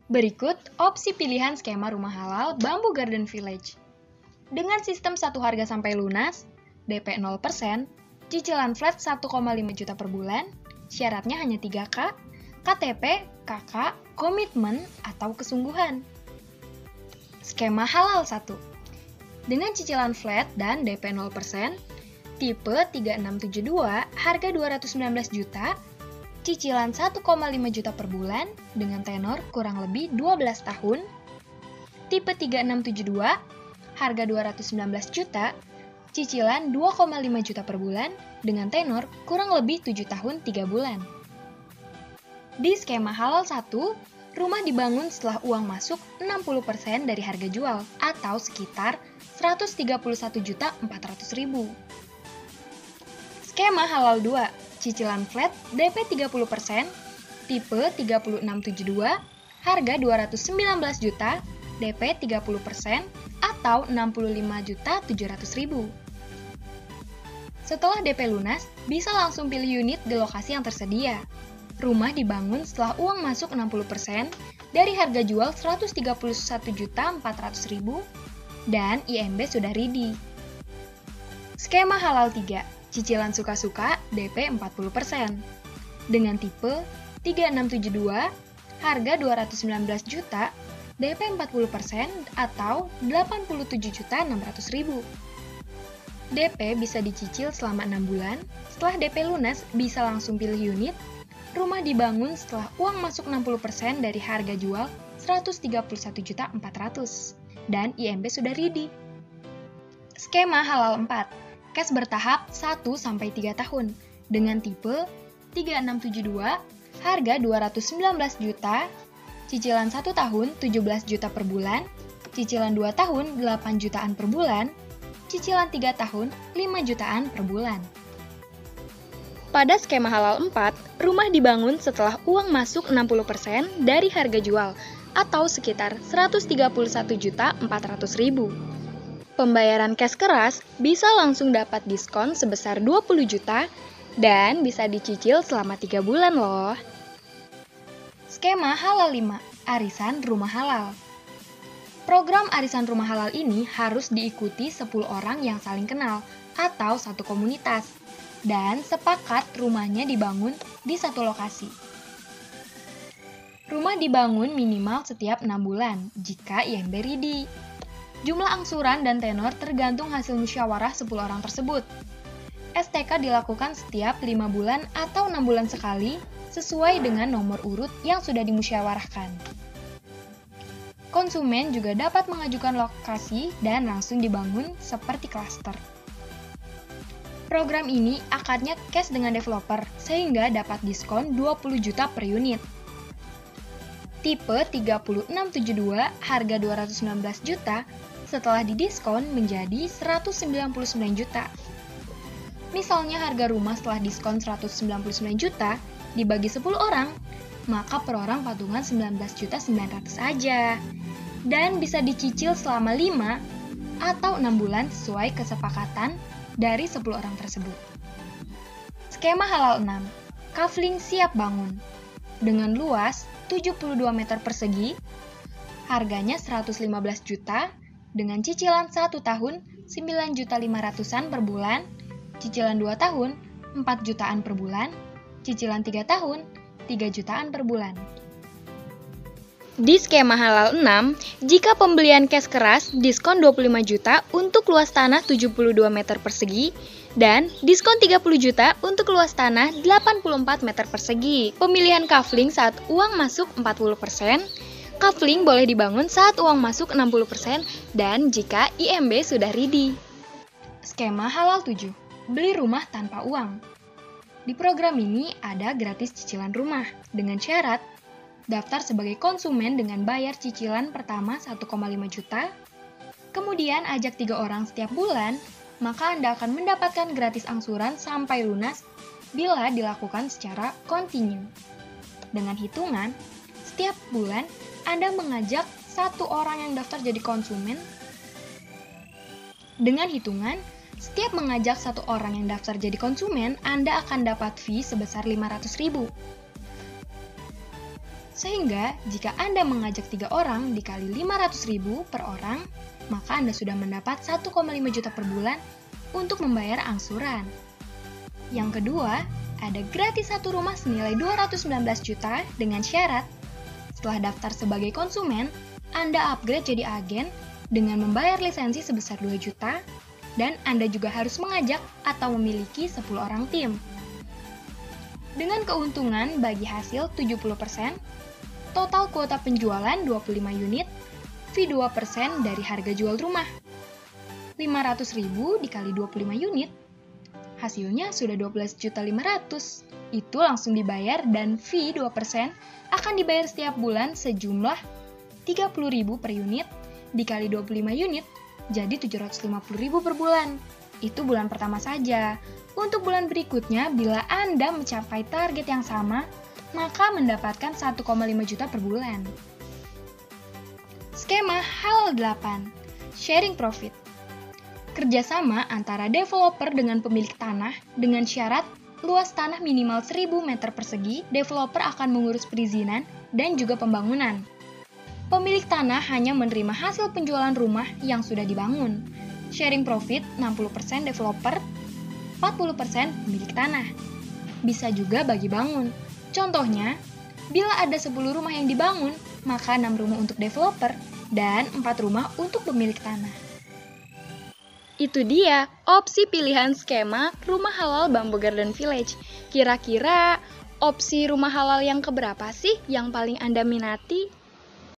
Berikut opsi pilihan skema rumah halal Bamboo Garden Village. Dengan sistem satu harga sampai lunas, DP 0%, cicilan flat 1,5 juta per bulan, syaratnya hanya 3K, KTP, KK, komitmen, atau kesungguhan. Skema halal 1. Dengan cicilan flat dan DP 0%, tipe 3672, harga 219 juta, cicilan 1,5 juta per bulan dengan tenor kurang lebih 12 tahun. Tipe 3672, harga 219 juta, cicilan 2,5 juta per bulan dengan tenor kurang lebih 7 tahun 3 bulan. Di skema halal 1, rumah dibangun setelah uang masuk 60% dari harga jual atau sekitar 131.400.000. Skema halal 2, cicilan flat DP 30%, tipe 3672, harga 219 juta, DP 30%, atau 65.700.000. Setelah DP lunas, bisa langsung pilih unit di lokasi yang tersedia. Rumah dibangun setelah uang masuk 60% dari harga jual 131.400.000 dan IMB sudah ready. Skema halal 3. Cicilan suka-suka DP 40%. Dengan tipe 3672, harga 219 juta, DP 40% atau 87.600.000. DP bisa dicicil selama 6 bulan, setelah DP lunas bisa langsung pilih unit. Rumah dibangun setelah uang masuk 60% dari harga jual 131.400.000 dan IMB sudah ready. Skema halal 4. Cash bertahap 1-3 tahun dengan tipe 3672, harga 219 juta, cicilan 1 tahun 17 juta per bulan, cicilan 2 tahun 8 jutaan per bulan, cicilan 3 tahun 5 jutaan per bulan. Pada skema halal 4, rumah dibangun setelah uang masuk 60% dari harga jual atau sekitar 131.400.000. Pembayaran cash keras bisa langsung dapat diskon sebesar 20 juta dan bisa dicicil selama 3 bulan loh. Skema halal 5, arisan rumah halal. Program arisan rumah halal ini harus diikuti 10 orang yang saling kenal atau satu komunitas dan sepakat rumahnya dibangun di satu lokasi. Rumah dibangun minimal setiap 6 bulan jika IMB ready. Jumlah angsuran dan tenor tergantung hasil musyawarah 10 orang tersebut. STK dilakukan setiap 5 bulan atau 6 bulan sekali sesuai dengan nomor urut yang sudah dimusyawarahkan. Konsumen juga dapat mengajukan lokasi dan langsung dibangun seperti klaster. Program ini akadnya cash dengan developer sehingga dapat diskon 20 juta per unit. Tipe 3672, harga 219 juta, setelah didiskon menjadi 199 juta. Misalnya harga rumah setelah diskon 199 juta dibagi 10 orang, maka per orang patungan 19.900.000 saja. Dan bisa dicicil selama 5 atau 6 bulan sesuai kesepakatan dari 10 orang tersebut. Skema halal 6, kafling siap bangun. Dengan luas 72 meter persegi, harganya 115 juta, dengan cicilan 1 tahun 9.500.000 per bulan, cicilan 2 tahun 4 jutaan per bulan, cicilan 3 tahun 3 jutaan per bulan. Di skema halal 6, jika pembelian cash keras, diskon 25 juta untuk luas tanah 72 meter persegi, dan diskon 30 juta untuk luas tanah 84 meter persegi. Pemilihan kafling saat uang masuk 40%, kafling boleh dibangun saat uang masuk 60% dan jika IMB sudah ready. Skema halal 7, beli rumah tanpa uang. Di program ini ada gratis cicilan rumah dengan syarat daftar sebagai konsumen dengan bayar cicilan pertama 1,5 juta, kemudian ajak 3 orang setiap bulan, maka Anda akan mendapatkan gratis angsuran sampai lunas bila dilakukan secara kontinu. Dengan hitungan, setiap bulan Anda mengajak 1 orang yang daftar jadi konsumen. Dengan hitungan, setiap mengajak 1 orang yang daftar jadi konsumen, Anda akan dapat fee sebesar 500.000. Sehingga jika Anda mengajak 3 orang dikali 500.000 per orang, maka Anda sudah mendapat 1,5 juta per bulan untuk membayar angsuran. Yang kedua, ada gratis satu rumah senilai 219 juta dengan syarat setelah daftar sebagai konsumen, Anda upgrade jadi agen dengan membayar lisensi sebesar 2 juta dan Anda juga harus mengajak atau memiliki 10 orang tim. Dengan keuntungan bagi hasil 70%, total kuota penjualan 25 unit, fee 2% dari harga jual rumah. 500.000 dikali 25 unit, hasilnya sudah 12.500.000. Itu langsung dibayar dan fee 2% akan dibayar setiap bulan sejumlah 30.000 per unit dikali 25 unit, jadi 750.000 per bulan. Itu bulan pertama saja. Untuk bulan berikutnya, bila Anda mencapai target yang sama, maka mendapatkan 1,5 juta per bulan. Skema Halal 8, Sharing Profit. Kerjasama antara developer dengan pemilik tanah dengan syarat luas tanah minimal 1.000 meter persegi, developer akan mengurus perizinan dan juga pembangunan. Pemilik tanah hanya menerima hasil penjualan rumah yang sudah dibangun. Sharing profit 60% developer, 40% pemilik tanah. Bisa juga bagi bangun. Contohnya, bila ada 10 rumah yang dibangun, maka 6 rumah untuk developer dan 4 rumah untuk pemilik tanah. Itu dia opsi pilihan skema rumah halal Bamboo Garden Village. Kira-kira opsi rumah halal yang keberapa sih yang paling Anda minati?